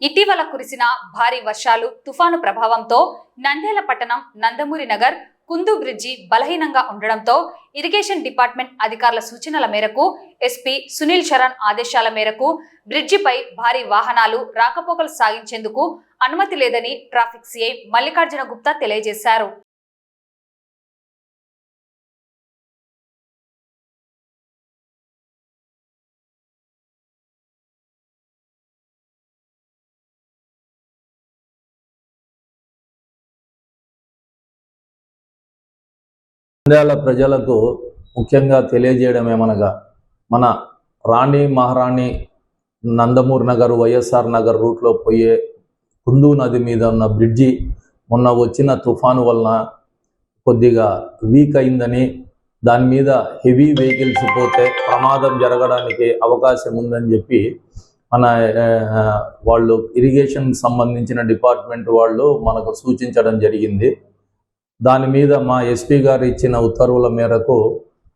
ఇటీవల కురిసిన భారీ వర్షాలు తుఫాను ప్రభావంతో నంద్యాల పట్టణం నందమూరి నగర్ కుందు బ్రిడ్జి బలహీనంగా ఉండడంతో ఇరిగేషన్ డిపార్ట్మెంట్ అధికారుల సూచనల మేరకు ఎస్పీ సునీల్ శరణ్ ఆదేశాల మేరకు బ్రిడ్జిపై భారీ వాహనాలు రాకపోకలు సాగించేందుకు అనుమతి లేదని ట్రాఫిక్ సిఐ మల్లికార్జున గుప్తా తెలియజేశారు. నంద్యాల ప్రజలకు ముఖ్యంగా తెలియజేయడం ఏమనగా, మన రాణి మహారాణి నందమూరి నగర్ వైఎస్ఆర్ నగర్ రూట్లో పోయే కుందు నది మీద ఉన్న బ్రిడ్జి మొన్న వచ్చిన తుఫాను వలన కొద్దిగా వీక్ అయిందని, దాని మీద హెవీ వెహికల్స్ పోతే ప్రమాదం జరగడానికి అవకాశం ఉందని చెప్పి మన వాళ్ళు ఇరిగేషన్ సంబంధించిన డిపార్ట్మెంట్ వాళ్ళు మనకు సూచించడం జరిగింది. దాని మీద మా ఎస్పీ గారు ఇచ్చిన ఉత్తర్వుల మేరకు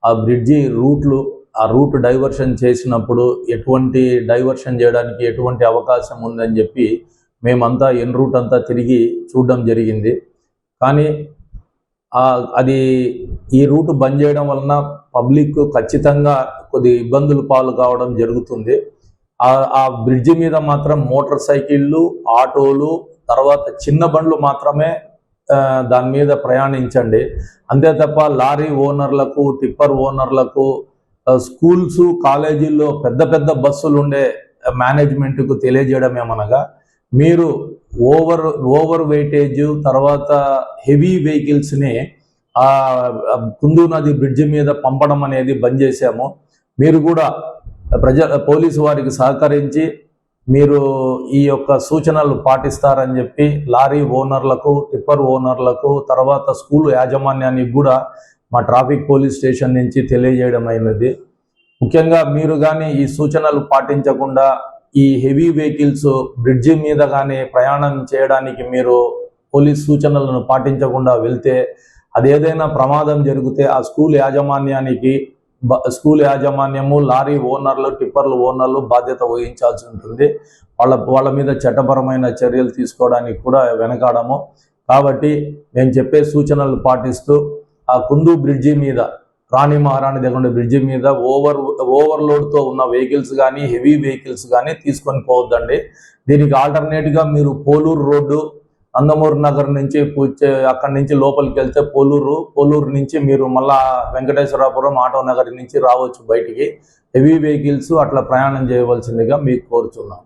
ఆ బ్రిడ్జి రూట్ డైవర్షన్ చేసినప్పుడు ఎటువంటి డైవర్షన్ చేయడానికి ఎటువంటి అవకాశం ఉందని చెప్పి మేమంతా ఎన్ రూట్ అంతా తిరిగి చూడడం జరిగింది. కానీ అది ఈ రూట్ బంద్ చేయడం వలన పబ్లిక్ ఖచ్చితంగా కొద్ది ఇబ్బందులు పాలు కావడం జరుగుతుంది. ఆ బ్రిడ్జి మీద మాత్రం మోటార్ సైకిళ్ళు, ఆటోలు, తర్వాత చిన్న బండ్లు మాత్రమే దాని మీద ప్రయాణించండి. అంతే తప్ప లారీ ఓనర్లకు, టిప్పర్ ఓనర్లకు, స్కూల్స్, కాలేజీల్లో పెద్ద పెద్ద బస్సులు ఉండే మేనేజ్మెంట్కు తెలియజేయడం ఏమనగా, మీరు ఓవర్ వెయిటేజ్ తర్వాత హెవీ వెహికల్స్ని కుందు నది బ్రిడ్జి మీద పంపడం అనేది బంద్ చేశాము. మీరు కూడా పోలీసు వారికి సహకరించి మీరు ఈ యొక్క సూచనలు పాటిస్తారని చెప్పి లారీ ఓనర్లకు, టిప్పర్ ఓనర్లకు, తర్వాత స్కూల్ యాజమాన్యానికి కూడా మా ట్రాఫిక్ పోలీస్ స్టేషన్ నుంచి తెలియజేయడం అయినది. ముఖ్యంగా మీరు కానీ ఈ సూచనలు పాటించకుండా ఈ హెవీ వెహికల్స్ బ్రిడ్జి మీద కానీ ప్రయాణం చేయడానికి మీరు పోలీస్ సూచనలను పాటించకుండా వెళ్తే అదేదైనా ప్రమాదం జరిగితే ఆ స్కూల్ యాజమాన్యము, లారీ ఓనర్లు, టిప్పర్లు ఓనర్లు బాధ్యత వహించాల్సి ఉంటుంది. వాళ్ళ మీద చట్టపరమైన చర్యలు తీసుకోవడానికి కూడా వెనకాడము. కాబట్టి మేము చెప్పే సూచనలు పాటిస్తూ ఆ కుందు బ్రిడ్జి మీద, రాణి మహారాణి దగ్గర బ్రిడ్జి మీద ఓవర్లోడ్తో ఉన్న వెహికల్స్ కానీ, హెవీ వెహికల్స్ కానీ తీసుకొని పోవద్దండి. దీనికి ఆల్టర్నేట్గా మీరు పోలూరు రోడ్డు, నందమూరి నగర్ నుంచి అక్కడి నుంచి లోపలికి వెళ్తే పోలూరు నుంచి మీరు మళ్ళా వెంకటేశ్వరాపురం, ఆటో నగర్ నుంచి రావచ్చు బయటికి. హెవీ వెహికల్స్ అట్లా ప్రయాణం చేయవలసిందిగా మీకు కోరుచున్నాం.